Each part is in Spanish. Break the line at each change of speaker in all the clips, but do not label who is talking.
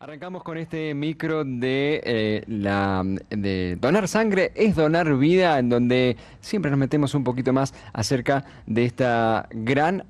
Arrancamos con este micro de donar sangre es donar vida, en donde siempre nos metemos un poquito más acerca de esta gran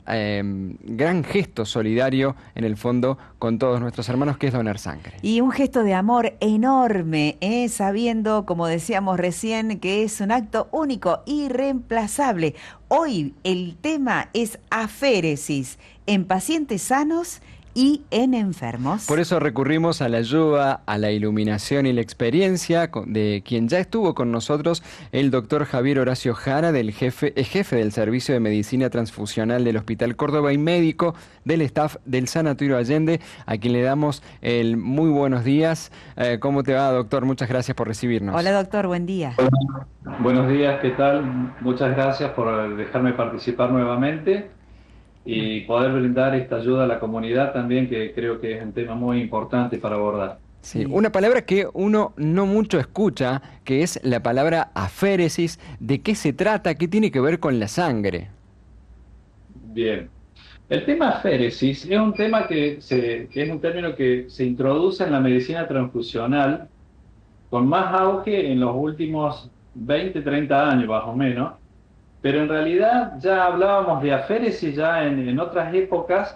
gesto solidario en el fondo con todos nuestros hermanos, que es donar sangre.
Y un gesto de amor enorme, sabiendo, como decíamos recién, que es un acto único, irreemplazable. Hoy el tema es aféresis en pacientes sanos y en enfermos.
Por eso recurrimos a la ayuda, a la iluminación y la experiencia de quien ya estuvo con nosotros, el doctor Javier Horacio Jara, jefe del Servicio de Medicina Transfusional del Hospital Córdoba y médico del staff del Sanatorio Allende, a quien le damos el muy buenos días. ¿Cómo te va, doctor? Muchas gracias por
Hola,
recibirnos.
doctor, buen día.
Buenos días, ¿qué tal? Muchas gracias por dejarme participar nuevamente y poder brindar esta ayuda a la comunidad también, que creo que es un tema muy importante para abordar.
Sí,
Sí.
una palabra que uno no mucho escucha, que es la palabra aféresis. ¿De qué se trata? ¿Qué tiene que ver con la sangre?
Bien. El tema aféresis es un tema que es un término que se introduce en la medicina transfusional con más auge en los últimos 20, 30 años más o menos, pero en realidad ya hablábamos de aféresis ya en otras épocas,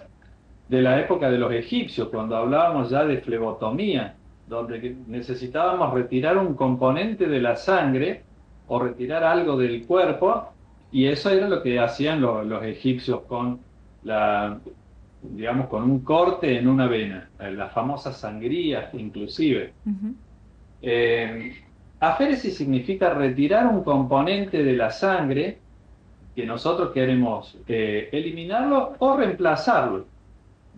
de la época de los egipcios, cuando hablábamos ya de flebotomía, donde necesitábamos retirar un componente de la sangre o retirar algo del cuerpo, y eso era lo que hacían los egipcios con digamos, con un corte en una vena, las famosas sangrías inclusive.
Ujú.
Eh, Aféresis significa retirar un componente de la sangre que nosotros queremos eliminarlo o reemplazarlo,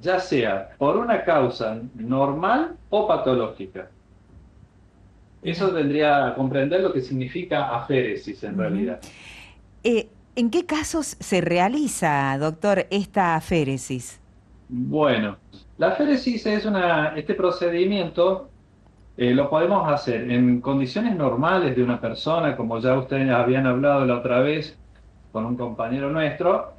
ya sea por una causa normal o patológica. Eso
Bien.
tendría a comprender lo que significa aféresis en
Ujú.
realidad.
¿En qué casos se realiza, doctor, esta aféresis?
Bueno, la aféresis es este procedimiento lo podemos hacer en condiciones normales de una persona, como ya ustedes habían hablado la otra vez con un compañero nuestro.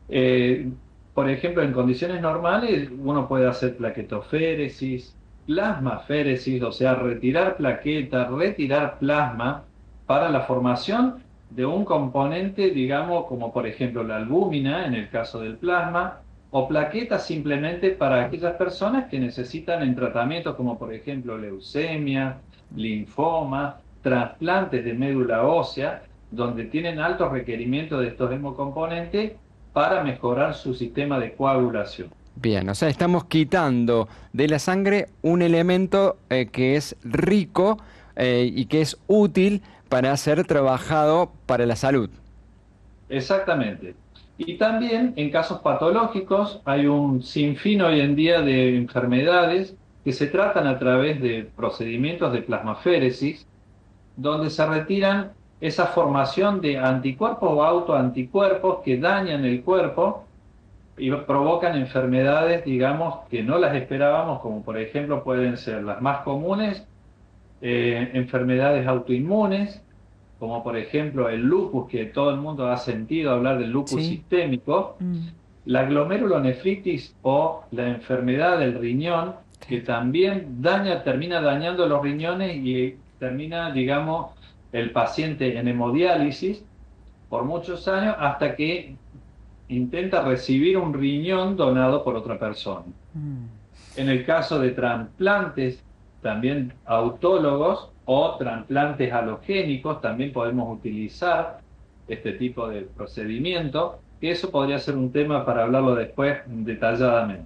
Eh, por ejemplo, en condiciones normales uno puede hacer plaquetoféresis, plasmaféresis, o sea, retirar plaqueta, retirar plasma para la formación de un componente, digamos, como por ejemplo la albúmina en el caso del plasma, o plaquetas simplemente para aquellas personas que necesitan en tratamientos como por ejemplo leucemia, linfoma, trasplantes de médula ósea, donde tienen altos requerimientos de estos hemocomponentes para mejorar su sistema de coagulación.
Bien, o sea, estamos quitando de la sangre un elemento que es rico y que es útil para ser trabajado para la salud.
Exactamente. Y también en casos patológicos hay un sinfín hoy en día de enfermedades que se tratan a través de procedimientos de plasmaféresis, donde se retiran esa formación de anticuerpos o autoanticuerpos que dañan el cuerpo y provocan enfermedades, digamos, que no las esperábamos, como por ejemplo pueden ser las más comunes, enfermedades autoinmunes, como por ejemplo el lupus, que todo el mundo ha sentido hablar del lupus
Sí.
sistémico,
Mm.
la glomerulonefritis o la enfermedad del riñón, que
Sí.
también termina dañando los riñones y termina, digamos, el paciente en hemodiálisis por muchos años hasta que intenta recibir un riñón donado por otra persona.
Mm.
En el caso de trasplantes, también autólogos o trasplantes halogénicos, también podemos utilizar este tipo de procedimiento, que eso podría ser un tema para hablarlo después detalladamente.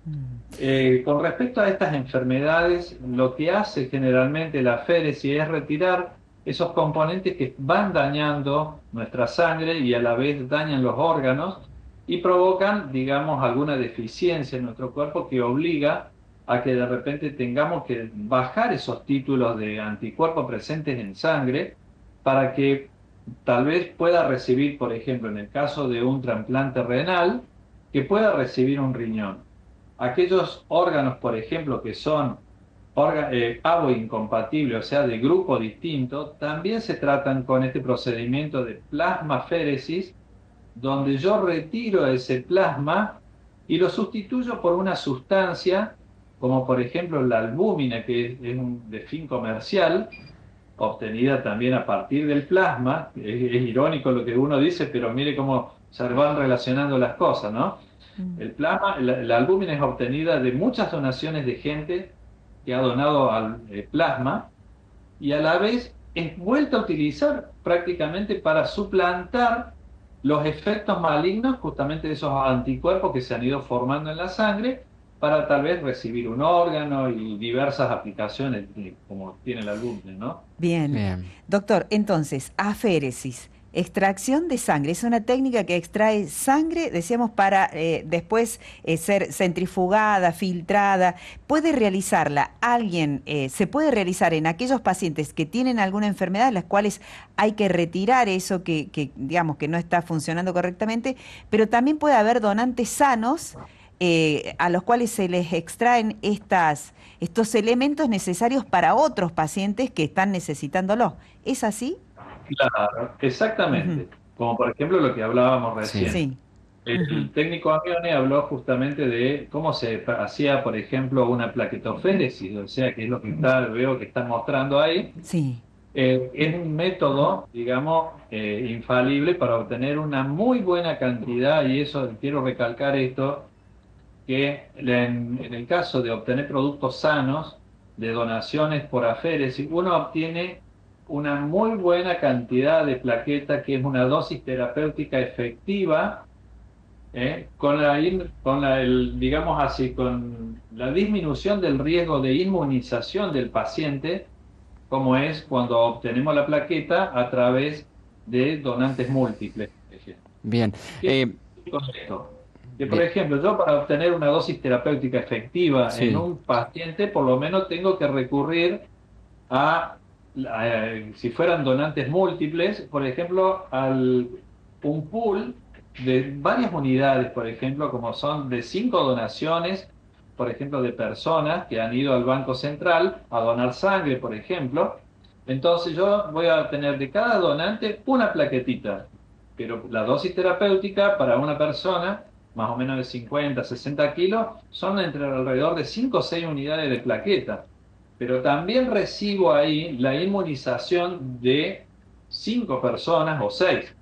Mm.
Con respecto a estas enfermedades, lo que hace generalmente la féresis es retirar esos componentes que van dañando nuestra sangre y a la vez dañan los órganos y provocan, digamos, alguna deficiencia en nuestro cuerpo que obliga a que de repente tengamos que bajar esos títulos de anticuerpos presentes en sangre para que tal vez pueda recibir, por ejemplo, en el caso de un trasplante renal, que pueda recibir un riñón. Aquellos órganos, por ejemplo, que son incompatibles, o sea, de grupo distinto, también se tratan con este procedimiento de plasmaféresis, donde yo retiro ese plasma y lo sustituyo por una sustancia como por ejemplo la albúmina, que es de fin comercial, obtenida también a partir del plasma. Es irónico lo que uno dice, pero mire cómo se van relacionando las cosas, ¿no?
Mm.
El plasma, la albúmina es obtenida de muchas donaciones de gente que ha donado al plasma, y a la vez es vuelta a utilizar prácticamente para suplantar los efectos malignos justamente de esos anticuerpos que se han ido formando en la sangre, para tal vez recibir un órgano y diversas aplicaciones como tiene la albúmina, ¿no?
Bien.
Bien.
Doctor, entonces, aféresis, extracción de sangre, es una técnica que extrae sangre, decíamos, para después ser centrifugada, filtrada. ¿Puede realizarla alguien, se puede realizar en aquellos pacientes que tienen alguna enfermedad, en las cuales hay que retirar eso que digamos, que no está funcionando correctamente, pero también puede haber donantes sanos a los cuales se les extraen estos elementos necesarios para otros pacientes que están necesitándolo? ¿Es así?
Claro,
Ujú.
exactamente. Como por ejemplo lo que hablábamos
Sí.
recién.
Sí. Ujú.
El técnico Amione habló justamente de cómo se hacía, por ejemplo, una plaquetoféresis, o sea, que es lo que veo que están mostrando ahí.
Sí.
Es un método, digamos, infalible para obtener una muy buena cantidad, y eso quiero recalcar esto, que en el caso de obtener productos sanos, de donaciones por aféresis, uno obtiene una muy buena cantidad de plaquetas, que es una dosis terapéutica efectiva, digamos así, con la disminución del riesgo de inmunización del paciente, como es cuando obtenemos la plaqueta a través de donantes múltiples, por ejemplo.
Bien.
¿Qué
Eh,
con esto? Que, por
bien.
ejemplo, yo para obtener una dosis terapéutica efectiva en
Sí.
un paciente, por lo menos tengo que recurrir a, si fueran donantes múltiples, por ejemplo, un pool de varias unidades, por ejemplo, como son de 5 donaciones, por ejemplo, de personas que han ido al Banco Central a donar sangre, por ejemplo. Entonces yo voy a tener de cada donante una plaquetita, pero la dosis terapéutica para una persona, más o menos de 50, 60 kilos, son entre alrededor de 5 o 6 unidades de plaqueta. Pero también recibo ahí la inmunización de 5 personas o 6.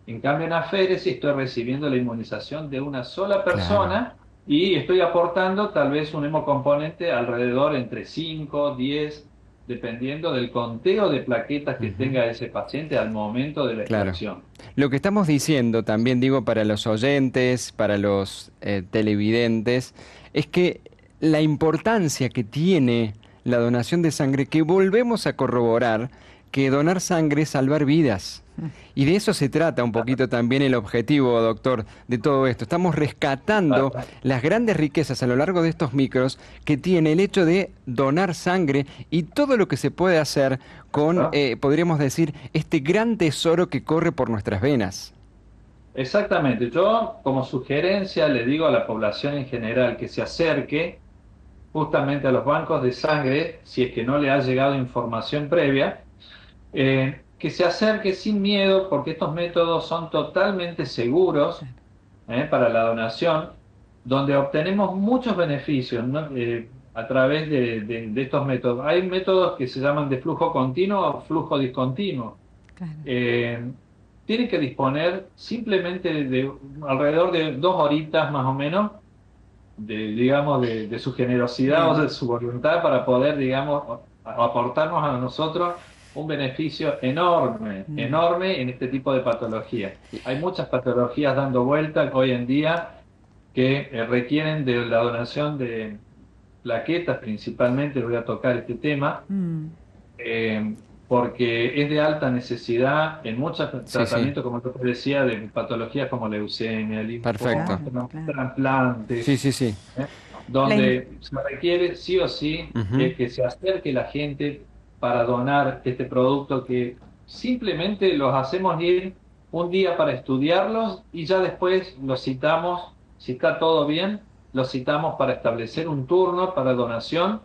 En cambio, en aféresis estoy recibiendo la inmunización de una sola
Claro.
persona, y estoy aportando tal vez un hemocomponente alrededor entre 5, 10, dependiendo del conteo de plaquetas que
Ujú.
tenga ese paciente al momento de la
Claro.
extracción.
Lo que estamos diciendo, también digo para los oyentes, para los televidentes, es que la importancia que tiene la donación de sangre, que volvemos a corroborar, que donar sangre es salvar vidas. Y de eso se trata un poquito también el objetivo, doctor, de todo esto. Estamos rescatando las grandes riquezas a lo largo de estos micros que tiene el hecho de donar sangre y todo lo que se puede hacer con,
¿No?
podríamos decir, este gran tesoro que corre por nuestras venas.
Exactamente. Yo, como sugerencia, le digo a la población en general que se acerque justamente a los bancos de sangre, si es que no le ha llegado información previa, que se acerque sin miedo, porque estos métodos son totalmente seguros, para la donación, donde obtenemos muchos beneficios, ¿no? A través de estos métodos. Hay métodos que se llaman de flujo continuo o flujo discontinuo.
Claro.
Eh, Tienen que disponer simplemente de alrededor de 2 horitas más o menos, digamos, de su generosidad o
Bien.
de su voluntad, para poder, digamos, aportarnos a nosotros un beneficio enorme,
Mm.
enorme en este tipo de patologías. Hay muchas patologías dando vuelta hoy en día que requieren de la donación de plaquetas, principalmente. Voy a tocar este tema,
Mm.
eh, porque es de alta necesidad en muchos
Sí, sí,
tratamientos, como yo te decía, de patologías como leucemia, linfoma,
perfecto.
Claro, claro.
trasplantes,
Sí, sí, sí.
¿eh?
La in-
Donde se requiere sí o sí
Ujú.
es que se acerque la gente para donar este producto, que simplemente los hacemos ir un día para estudiarlos, y ya después los citamos, si está todo bien, los citamos para establecer un turno para donación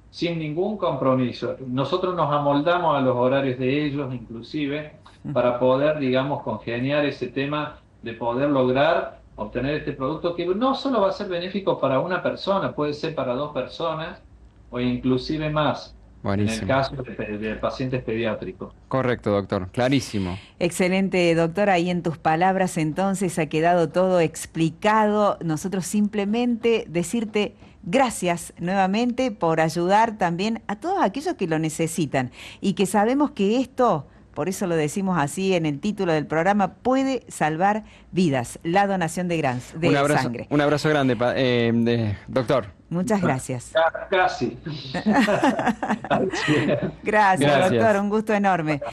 sin ningún compromiso. Nosotros nos amoldamos a los horarios de ellos, inclusive, para poder, digamos, congeniar ese tema de poder lograr obtener este producto que no solo va a ser benéfico para una persona, puede ser para 2 personas o inclusive más, en el
Buenísimo.
caso de pacientes pediátricos.
Correcto, doctor. Clarísimo.
Excelente, doctor. Ahí en tus palabras entonces ha quedado todo explicado. Nosotros simplemente decirte gracias nuevamente por ayudar también a todos aquellos que lo necesitan y que sabemos que esto, por eso lo decimos así en el título del programa, puede salvar vidas, la donación de sangre.
Un abrazo grande, doctor.
Muchas gracias.
Casi.
Gracias,
Gracias.
doctor. Un gusto enorme.